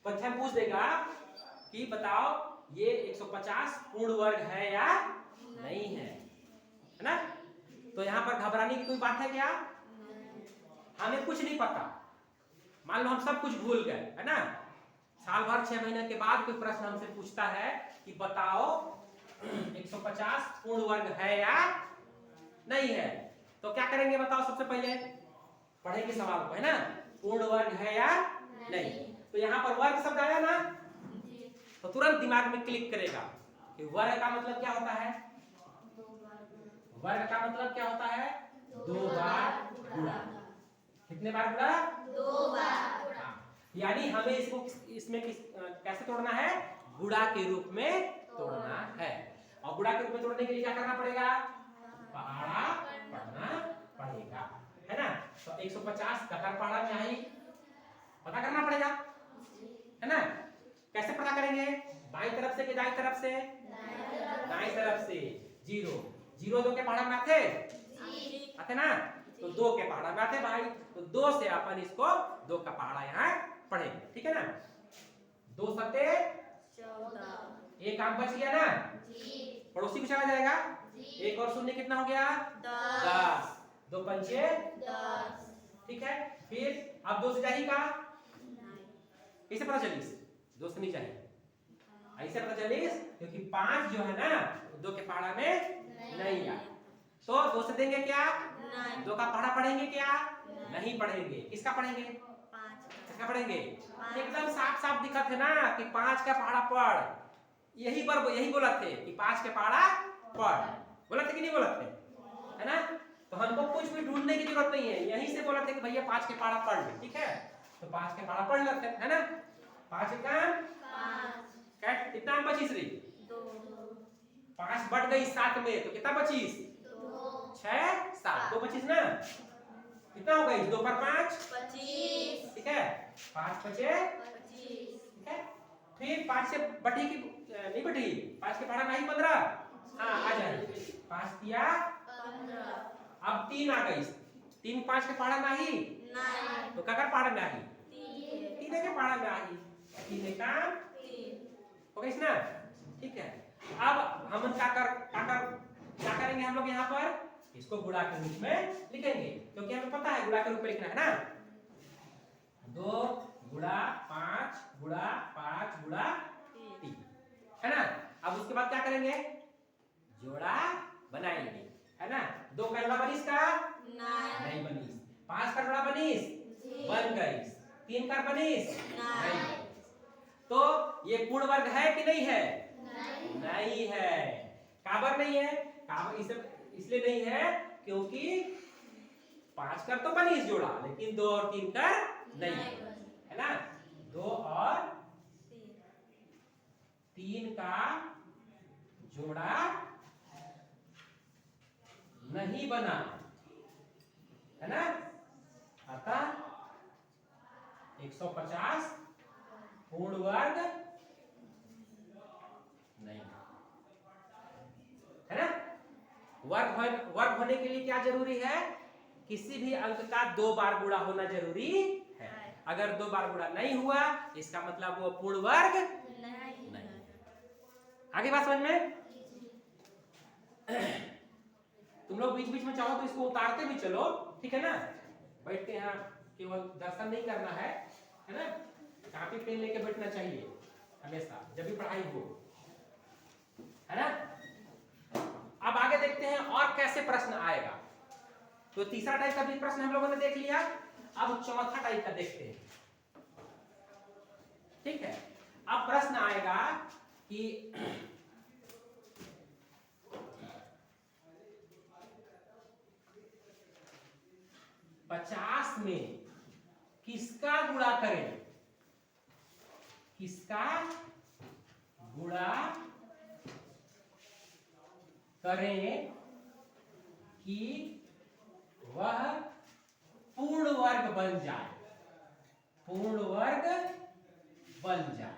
क्वेश्चन पूछ देगा कि बताओ ये 150 पूर्ण वर्ग है या नहीं है ना। तो यहाँ पर घबराने की कोई बात है क्या? हमें कुछ नहीं पता, मान लो हम सब कुछ भूल गए है ना, साल भर 6 महीने के बाद कोई प्रश्न हमसे पूछता है कि बताओ 150 पूर्ण वर्ग है या नहीं है, तो क्या करेंगे बताओ? सबसे पहले पढ़ेंगे सवाल को है ना, पूर्ण वर्ग है या नहीं। तो यहाँ पर वर्ग शब्द आया ना, तो तुरंत दिमाग में क्लिक करेगा कि वर्ग का मतलब क्या होता है। वर्ग का मतलब क्या होता है? 2 बार गुणा। कितने बार गुणा? 2 बार। यानी हमें इसको इसमें कैसे तोड़ना है? गुणा के रूप में तोड़ना है। और गुणा के रूप में तोड़ने के लिए क्या करना पड़ेगा? पहाड़ा पढ़ना पड़ेगा है ना। तो 150 ककर पहाड़ा में आई पता करना पड़ेगा है ना। कैसे पता करेंगे? बाईं तरफ से कि दाईं तरफ से? दाईं तरफ से। 0 2 के पहाड़ा में आते ना, तो 2 के पहाड़ा में आते भाई, तो 2 से अपन इसको 2 का पहाड़ा यहाँ पढ़ेंगे, ठीक है ना। 2 सत्ते 14, एक काम बच गया ना, पड़ोसी को चला जाएगा, एक और शून्य कितना हो गया? 10, 2 पंचे 10, ठीक है। फिर अब 2 से जाही का कैसे पता चलीस? 2 से नहीं चाहिए, ऐसे पता चलीस क्योंकि 5 जो है ना 2 के पहाड़ा में नहीं आया, तो 2 से देंगे क्या? 2 का पहाड़ा पढ़ेंगे क्या? नहीं पढ़ेंगे। किसका पढ़ेंगे? 5 किसका पढ़ेंगे? एकदम साफ साफ दिखत है ना कि 5 का पहाड़ा पढ़। यही बोला थे कि 5 के पहाड़ा पढ़, बोला थे कि नहीं बोला थे, है ना। तो हमको कुछ भी ढूंढने की जरूरत नहीं है, यहीं से बोला थे कि भैया 5 के पहाड़ा पढ़ ले, ठीक है। तो 5 के पहाड़ा पढ़ लेते हैं है ना। 5 का 5 कितना बची श्री? 2, 5 बढ़ गई 7 में, तो कितना बची? 6 7, 2 25 ना, कितना हो गई? 2 पर 5 25, ठीक है। 5 बचे 25, ठीक है। फिर 5 से बढ़ी की नहीं बढ़ी? 5 के पहाड़ा में आई 15, हाँ आ जाए। 5 दिया 15, अब 3 आ गई, 3 5 के पहाड़ा में आई नहीं, तो ककर पहाड़ा में आई? 3 के पहाड़ा में आई, 3 का 3 हो गई ना, ठीक है। अब हम क्या करेंगे हम लोग यहाँ पर? इसको गुणा के रूप में लिखेंगे, क्योंकि हमें पता है गुणा के रूप में लिखना है ना। 2 गुणा 5 गुणा 5 गुणा 3 है ना। अब उसके बाद क्या करेंगे? जोड़ा बनाएंगे है ना। 2 का जोड़ा बनीस का नहीं बनीस, 5 का जोड़ा बनीस बन गई, 3 का बनीस नहीं बनीस। तो ये पूर्ण वर्ग है कि नहीं है? नहीं है। काबर नहीं है? काबर इसलिए नहीं है क्योंकि 5 कर तो बनीस जोड़ा, लेकिन 2 और 3 कर नहीं है ना। 2 और 3 का जोड़ा नहीं बना है ना। अतः 150 पूर्ण वर्ग नहीं है ना। वर्ग होने के लिए क्या जरूरी है? किसी भी अंक का 2 बार गुणा होना जरूरी है। अगर 2 बार गुणा नहीं हुआ इसका मतलब वो पूर्ण वर्ग नहीं। आगे बात समझ में? तुम लोग बीच बीच में चाहो तो इसको उतारते भी चलो, ठीक है ना। बैठ के यहाँ केवल दर्शन नहीं करना है ना। कॉपी पेन लेके बैठना चाहिए हमेशा जब भी पढ़ाई हो, है ना। अब आगे देखते हैं और कैसे प्रश्न आएगा। तो तीसरा टाइप का भी प्रश्न हम लोगों ने देख लिया, अब चौथा टाइप का देखते हैं, ठीक है। अब प्रश्न आएगा कि 50 में किसका गुणा करें? किसका गुणा करें कि वह पूर्ण वर्ग बन जाए, पूर्ण वर्ग बन जाए।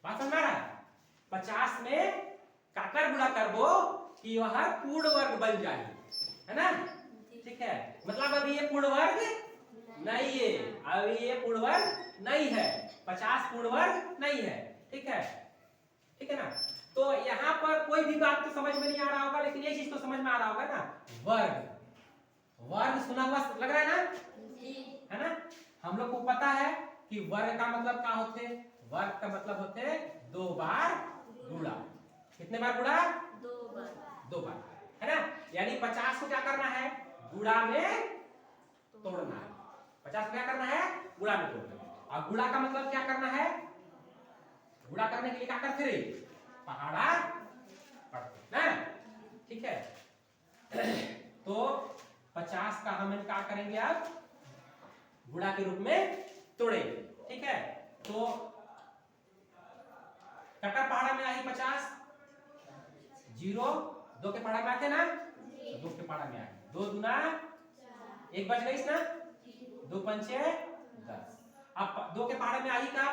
बात समझ में आ रहा है? 50 में काकर गुणा करबो कि वह पूर्ण वर्ग बन जाए, है ना? ठीक है, मतलब अभी ये पूर्ण वर्ग नहीं है, अभी ये पूर्ण वर्ग नहीं है, 50 पूर्ण वर्ग नहीं है। ठीक है, ठीक है ना? तो यहाँ पर कोई भी बात तो समझ में नहीं आ रहा होगा, लेकिन ये चीज तो समझ में आ रहा होगा ना, वर्ग, वर्ग सुना हुआ लग रहा है ना? है ना? हम लोग को पता है कि वर्ग का मतलब क्या होते, वर्ग का मतलब होते 2 बार गुणा। कितने बार गुणा? 2 बार, है ना? यानी 50 को क्या करना है? गुणा में तोड़ना है। 50 को क्या करना है? गुणा में तोड़ना है। और गुणा का मतलब क्या करना है? गुणा करने के लिए क्या करते रे? पहाड़ा पढ़ते ना, ठीक है? तो 50 का हम क्या करेंगे अब? गुणा के रूप में तोड़ेंगे, ठीक है? तो कटर पहाड़ा में आई 50, 0 2 के पहाड़ा में आते ना, 2 के पहाड़ा में आए, 2 दूना 1 बच गई ना, 2 पंचे 10। अब 2 के पहाड़े में आई का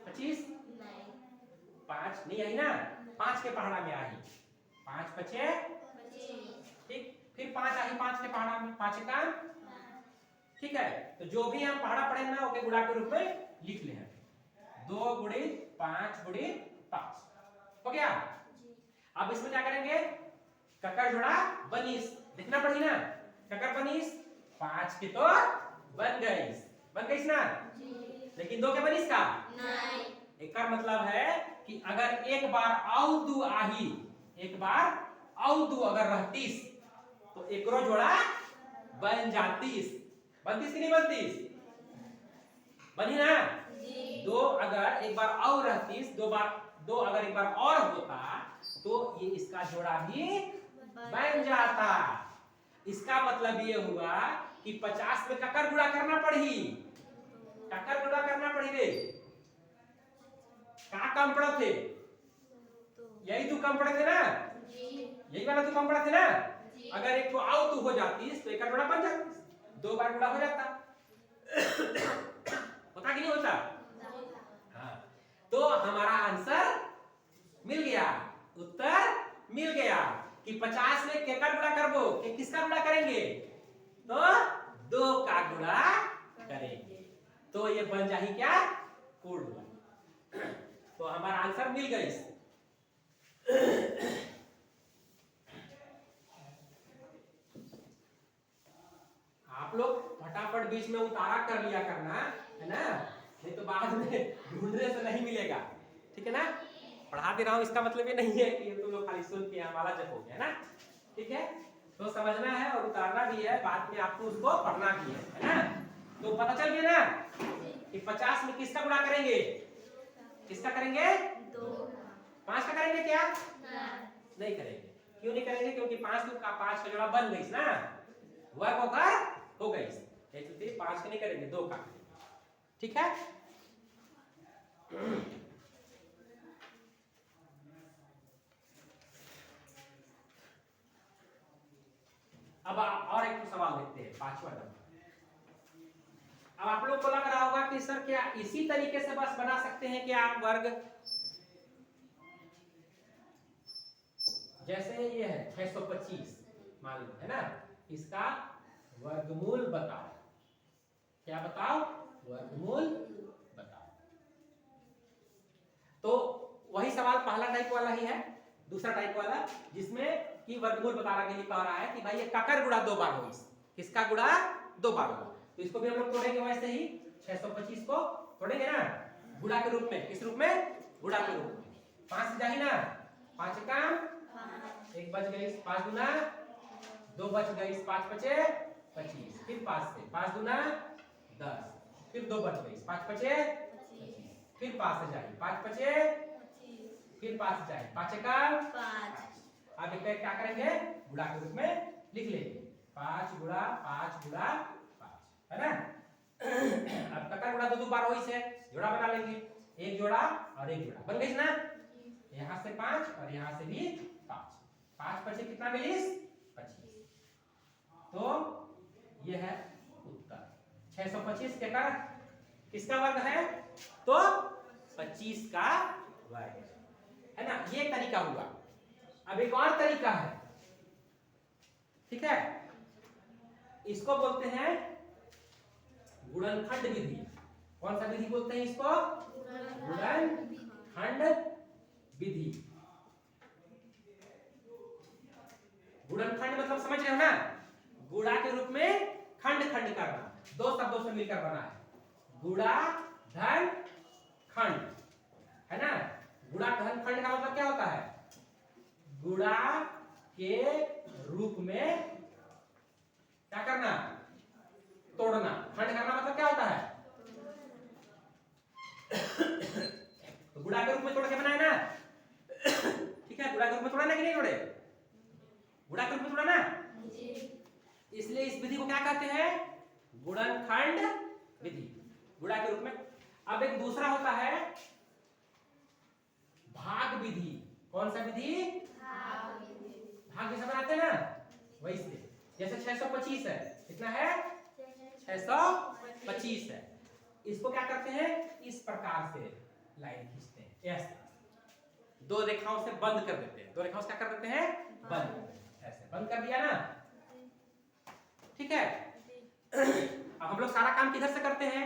25, 5 नहीं आई ना, 5 के पहाड़ा में आई, 5 पचे, ठीक, फिर 5 आई 5 के पहाड़ा में, 5 का, ठीक है? तो जो भी हम पहाड़ा पढ़े ना ओके गुणा के रूप में लिख ले, 2 गुणित 5 गुणित 5 हो गया। अब इसमें क्या करेंगे? ककर जोड़ा बनीस, लिखना पड़ी ना, ककर बनीस 5 की तो बन गई ना, लेकिन 2 के बनीस का नहीं। एक का मतलब है कि अगर एक बार आउ दू आही, एक बार आउ दू अगर रहतीस तो एकरो जोड़ा बन जातीस। बनतीस की नहीं बनतीस? बनी ना? 2 अगर एक बार और रहतीस, 2 अगर एक बार और होता तो ये इसका जोड़ा भी बन जाता। इसका मतलब ये हुआ कि 50 में ककर गुणा करना पड़ी, ककर गुणा करना पड़ी रे, का कम पड़े थे? यही तू कम पड़े थे ना, यही वाला तू कम पड़े थे ना। अगर एक तो आओ तू हो जाती तो एक गुणा बन जाती, 2 बार गुणा हो जाता। होता कि नहीं होता? हाँ, तो हमारा आंसर मिल गया, उत्तर मिल गया कि 50 में केकर गुणा करबो, कि किसका गुणा करेंगे? तो 2 का गुणा करेंगे, तो ये बन जाही क्या? पूर्ण वर्ग। तो हमारा आंसर मिल गई। आप लोग फटाफट बीच में उतारा कर लिया करना, है ना? नहीं तो बाद में ढूंढने से नहीं मिलेगा, ठीक है ना? पढ़ा दे रहा हूँ इसका मतलब ये नहीं है कि तुम लोग खाली सुन के हमारा जप हो गया ना, ठीक है? तो समझना है और उतारना भी है, बाद में आपको उसको पढ़ना भी है ना? तो पता चल गया ना कि 50 में किसका गुणा करेंगे? किसका करेंगे? 5 का करेंगे क्या? नहीं करेंगे। क्यों नहीं करेंगे? क्योंकि 5 का जोड़ा बन गई ना, वर्ग होकर हो गई, इसलिए 5 का नहीं करेंगे, 2 का, ठीक है? अब और एक सवाल देखते हैं, 5वां नंबर। अब आप लोग को लग रहा होगा कि सर क्या इसी तरीके से बस बना सकते हैं क्या वर्ग? जैसे ये है 625 मान लो, है ना? इसका वर्गमूल बताओ। क्या बताओ? वर्गमूल बताओ। तो वही सवाल पहला टाइप वाला ही है, दूसरा टाइप वाला जिसमें कि वर्गमूल बताने के लिए कह रहा है कि भाई ये ककर गुणा 2 बार होगी, किसका गुणा 2 बार होगा। तो इसको भी हम लोग तोड़ेंगे वैसे ही, 625 को तोड़ेंगे ना गुणा के रूप में। किस रूप में? गुणा के रूप में। 5 से जाही ना, 5 का 1 बच गई, 5 गुना 2 बच गई, 5 बचे 25, फिर 5 से 5 गुना 10, फिर 2 बच गई, 5 बचे 25, फिर 5 से जाए 5 बचे, फिर 5 से जाए 5 का 5। अब एक क्या करेंगे? गुणा के रूप में लिख लेंगे, 5 गुणा 5 गुणा 5, है ना? अब ककर गुणा 2 बार होई से जोड़ा बना लेंगे, एक जोड़ा और एक जोड़ा बन गई ना। यहाँ से 5 और यहाँ से भी 5, 5 5 कितना मिली? 25। तो ये है उत्तर। 625 के का किसका वर्ग है? तो 25 का वर्ग है ना। ये एक तरीका हुआ। अब एक और तरीका है, ठीक है, इसको बोलते हैं गुणनखंड विधि। कौन सा विधि बोलते हैं इसको? गुणनखंड विधि। गुणनखंड मतलब समझ रहे हो ना, गुणा के रूप में खंड खंड करना, दो शब्दों से मिलकर बना है। गुणा धन खंड, है ना। गुणा धन खंड का मतलब क्या होता है? गुणा के रूप में क्या करना? तोड़ना। खंड करना मतलब क्या होता है? तो गुणा के रूप में तोड़ के बनाए ना, ठीक है। गुणा के रूप में तोड़ा ना कि नहीं तोड़े? गुणा के रूप में तोड़ा ना, इसलिए इस विधि को क्या कहते हैं? गुणनखंड विधि, गुणा के रूप में। अब एक दूसरा होता है भाग विधि। कौन सा विधि? भाग जैसे बनाते हैं ना, वैसे। जैसे 625 है, कितना है? 625 है। इसको क्या करते हैं? इस प्रकार से लाइन खींचते हैं, ऐसे दो रेखाओं से बंद कर देते हैं। दो रेखाओं से क्या कर देते हैं? बंद। ऐसे बंद कर दिया ना, ठीक है। अब हम लोग सारा काम किधर से करते हैं?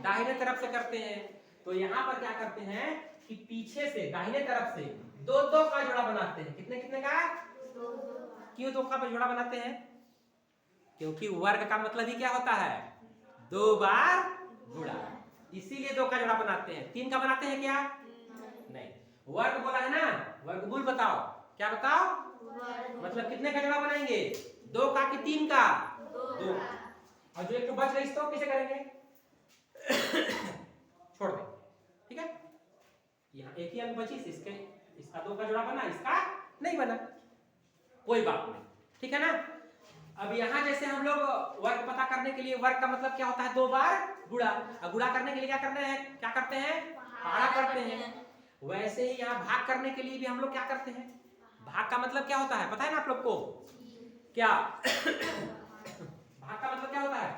दाहिने तरफ से करते हैं। तो यहाँ पर क्या करते हैं कि पीछे से दाहिने तरफ से दो दो का जोड़ा बनाते हैं। कितने कितने का? क्यों दो का जोड़ा बनाते हैं? क्योंकि वर्ग का मतलब ही क्या होता है? दो बार गुणा, इसीलिए दो का जोड़ा बनाते हैं। तीन का बनाते हैं क्या? नहीं। वर्ग बोला है ना, वर्गमूल बताओ। क्या बताओ? मतलब कितने का जोड़ा बनाएंगे? दो का कि तीन का? दो। और जो एक तो बच गई इसको कैसे करेंगे? छोड़ दे, ठीक है। यहाँ एक ही अंक बची, इसका दो का जोड़ा बना, इसका नहीं बना, कोई बात नहीं, ठीक है ना। अब यहाँ जैसे हम लोग वर्ग पता करने के लिए, वर्ग का मतलब क्या होता है? दो बार गुणा। अब गुणा करने के लिए क्या करना है? क्या करते हैं? पहाड़ा करते हैं। वैसे ही यहाँ भाग करने के लिए भी हम लोग क्या करते हैं? भाग का मतलब क्या होता है पता है ना आप लोग को? क्या भाग का मतलब क्या होता है?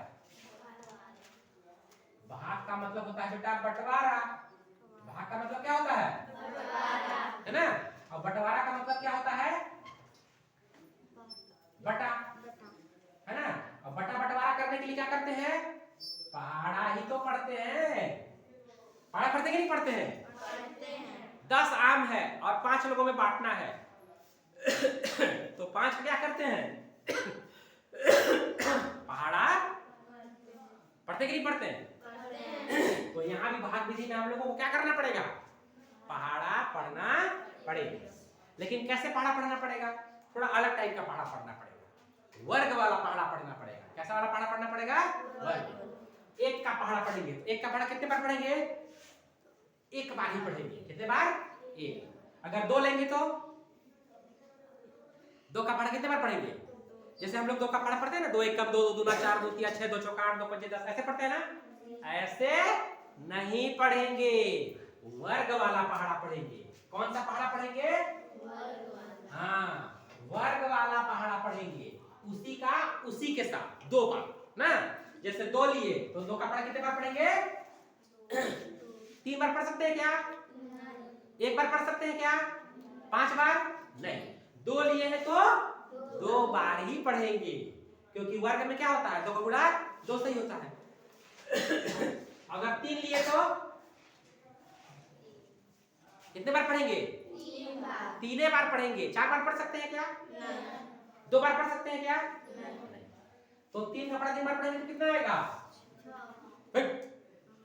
भाग का मतलब होता है बेटा बंटवारा। भाग का मतलब क्या होता है? है ना। और बंटवारा का मतलब क्या होता है? बटा, है ना। और बटा बंटवारा करने के लिए क्या करते हैं? पहाड़ा ही तो पढ़ते हैं। पहाड़ा पढ़ते कि नहीं पढ़ते हैं? 10 आम है और 5 लोगों में बांटना है। तो 5 क्या करते हैं? पहाड़ा पढ़ते कि नहीं पढ़ते हैं? तो यहाँ भी भाग विधि में हम लोगों को क्या करना पड़ेगा? पहाड़ा पढ़ना पड़ेगा। लेकिन कैसे पहाड़ा पढ़ना पड़ेगा? थोड़ा अलग टाइप का पहाड़ा पढ़ना पड़ेगा। वर्ग वाला पहाड़ा पढ़ना पड़ेगा। कैसा वाला पहाड़ा पढ़ना पड़ेगा? वर्ग। एक का पहाड़ा पढ़ेंगे तो एक का पहाड़ा कितने बार पढ़ेंगे? एक बार ही पढ़ेंगे। कितने बार? एक। अगर दो लेंगे तो दो का पहाड़ा कितने बार पढ़ेंगे? जैसे हम लोग दो का पहाड़ा पढ़ते हैं ना, 2 1 कम 2 2 दूना 4 2 3 6 2 चौका 8 2 5 10, ऐसे पढ़ते हैं ना। ऐसे नहीं पढ़ेंगे, वर्ग वाला पहाड़ा पढ़ेंगे। कौन सा पहाड़ा पढ़ेंगे? हाँ, वर्ग वाला पहाड़ा पढ़ेंगे। उसी का उसी के साथ दो बार ना। जैसे 2 लिए तो 2 का पहाड़ा कितने बार पढ़ेंगे? 3 बार पढ़ सकते हैं क्या? एक बार पढ़ सकते हैं क्या? 5 बार नहीं। 2 लिए हैं तो 2 बार ही पढ़ेंगे, क्योंकि वर्ग में क्या होता है? 2 का गुणा 2 से ही होता है। अगर 3 लिए तो कितने बार पढ़ेंगे? 3 बार पढ़ेंगे। 4 बार पढ़ सकते हैं क्या? 2 बार पढ़ सकते हैं क्या? नहीं। तो 3 का पढ़ा 3 बार पढ़ेंगे तो कितना आएगा?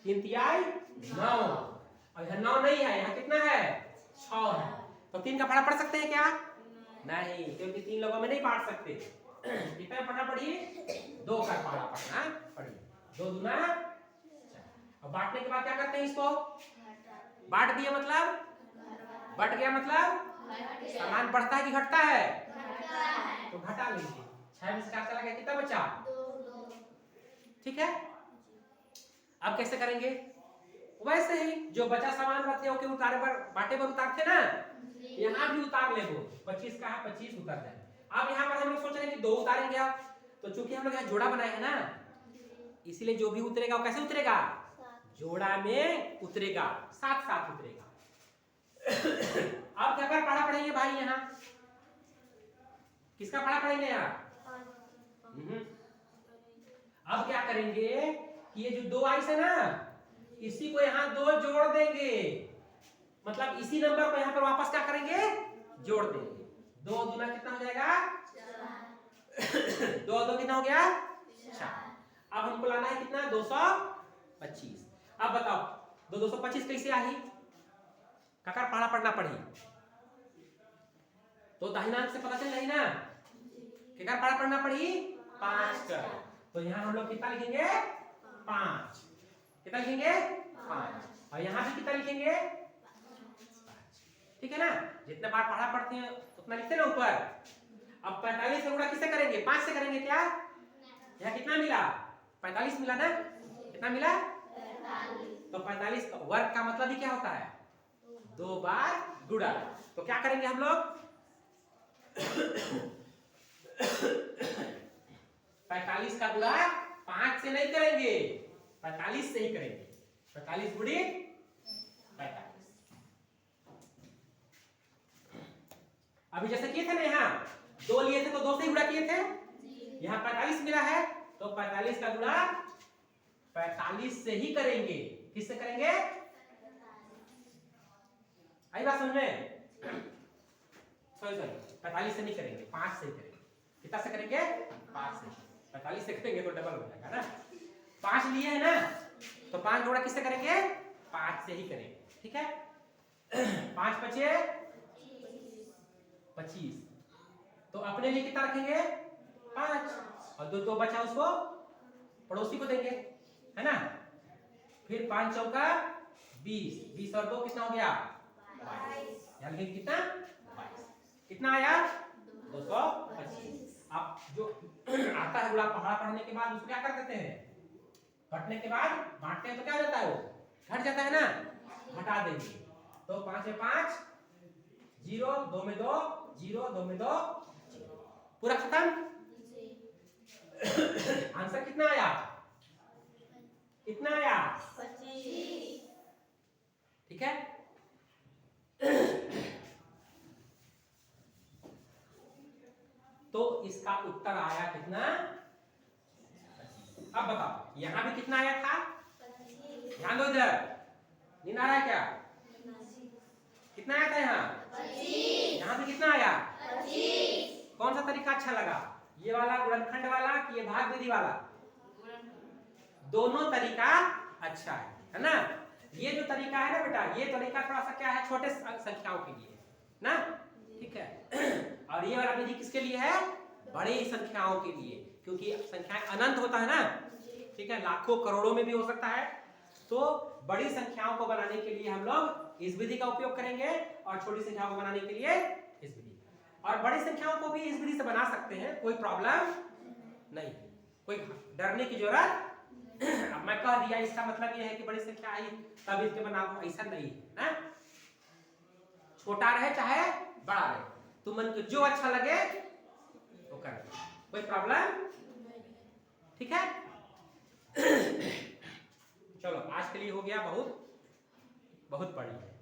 3 तिहाई 9। और यहाँ 9 नहीं है, यहाँ कितना है? 6 है। तो 3 का पढ़ा पढ़ सकते हैं क्या? नहीं, क्योंकि 3 लोगों में नहीं बांट सकते। कितना पढ़ना पड़ी? 2 का पढ़ा पढ़ना पड़ी। 2 दूना 4। अब बांटने के बाद क्या करते हैं? इसको बांट दिए मतलब बढ़ गया, मतलब सामान बढ़ता है कि घटता है? तो घटा लीजिए। 6 में से 4 चला गया, कितना बचा? ठीक है। अब कैसे करेंगे? वैसे ही जो बचा सामान रहते हैं ओके उतारे पर बाटे पर उतारते ना, यहाँ भी उतार ले वो 25 का है 25 उतार जाए। अब यहाँ पर हम लोग सोच रहे हैं कि 2 उतारेंगे आप, तो चूंकि हम लोग यहाँ जोड़ा बनाए हैं ना, इसीलिए जो भी उतरेगा वो कैसे उतरेगा, जोड़ा में उतरेगा, साथ साथ उतरेगा। अब क्या कर पढ़ा पढ़ेंगे भाई, यहाँ किसका पढ़ा पढ़ेंगे यहाँ? अब क्या करेंगे कि ये जो 2 आई है ना, इसी को यहाँ 2 जोड़ देंगे, मतलब इसी नंबर को यहाँ पर वापस क्या करेंगे, जोड़ देंगे। 2 दूना कितना हो जाएगा, 2 2 कितना हो गया, 4। अब हमको लाना है कितना, 225। अब बताओ 225 कैसे आई, काका पढ़ा पढ़ना पड़ी तो दाहिना अंक से पता चल रही ना, क्या पढ़ा पढ़ना पड़ी, 5 कर। तो यहाँ हम लोग कितना लिखेंगे, 5, कितना लिखेंगे, 5, और यहाँ भी कितना लिखेंगे, 5, ठीक है ना। जितने बार पढ़ा पढ़ते हैं उतना लिखते हैं ना ऊपर। अब 45 का गुणा किससे करेंगे, 5 से करेंगे क्या, यहाँ कितना मिला, 45 मिला ना, कितना मिला, 45। तो 45 का वर्ग का मतलब ही क्या होता है, 2 बार गुणा। तो क्या करेंगे हम लोग, 45 का गुणा 5 से नहीं करेंगे, 45 से ही करेंगे। 45 गुणी 45। अभी जैसे किए थे ना, यहाँ 2 लिए थे तो 2 से ही गुणा किए थे, यहाँ 45 मिला है तो 45 का गुणा 45 से ही करेंगे। किससे करेंगे, आई बात समझ में, सॉरी 45 से नहीं करेंगे, 5 से ही करेंगे। कितना से करेंगे, 5 से। 45 से करेंगे तो डबल हो जाएगा ना, 5 लिए है ना, तो 5 जोड़ा किससे करेंगे, 5 से ही करेंगे, ठीक है। 5 बचे 25, तो अपने लिए कितना रखेंगे, 5, और 2 बचा उसको पड़ोसी को देंगे, है ना। फिर 5 चौका 20, 20 और 2 कितना हो गया, 22, यानी कितना, 22। कितना आया, 225। अब जो आता है गुणा पढ़ा पढ़ने के बाद उसको क्या कर देते हैं, घटने के बाद बांटते हैं तो क्या हो जाता है, वो घट जाता है ना, घटा देंगे। तो 5 में 5, 0, 2 में 2, 0, 2 में 2, 0, पूरा खत्म। आंसर कितना आया, कितना आया, 25, ठीक है। तो इसका उत्तर आया कितना, अब बताओ यहाँ भी कितना आया था, ध्यान दो इधर, नींद आ रहा है क्या, कितना आया था यहाँ, यहाँ भी कितना आया, कौन सा तरीका अच्छा लगा, ये वाला गुणनखंड वाला कि ये भाग विधि वाला, दोनों तरीका अच्छा है ना। ये जो तरीका है ना बेटा, ये तरीका थोड़ा सा क्या है, छोटे संख्याओं के लिए ना, ठीक है। और ये वाला विधि किसके लिए है, बड़ी संख्याओं के लिए, क्योंकि संख्याएं अनंत होता है ना, ठीक है, लाखों करोड़ों में भी हो सकता है। तो बड़ी संख्याओं को बनाने के लिए हम लोग इस विधि का उपयोग करेंगे, और छोटी संख्याओं को बनाने के लिए इस विधि, और बड़ी संख्याओं को भी इस विधि से बना सकते हैं, कोई प्रॉब्लम नहीं, कोई डरने की जरूरत। अब मैं कह दिया इसका मतलब ये है कि बड़ी संख्या आई तब इसके बनाओ, ऐसा नहीं है ना, छोटा रहे चाहे बड़ा रहे, तुमन को जो अच्छा लगे वो कर, कोई प्रॉब्लम, ठीक है। चलो आज के लिए हो गया, बहुत बहुत पढ़ी है।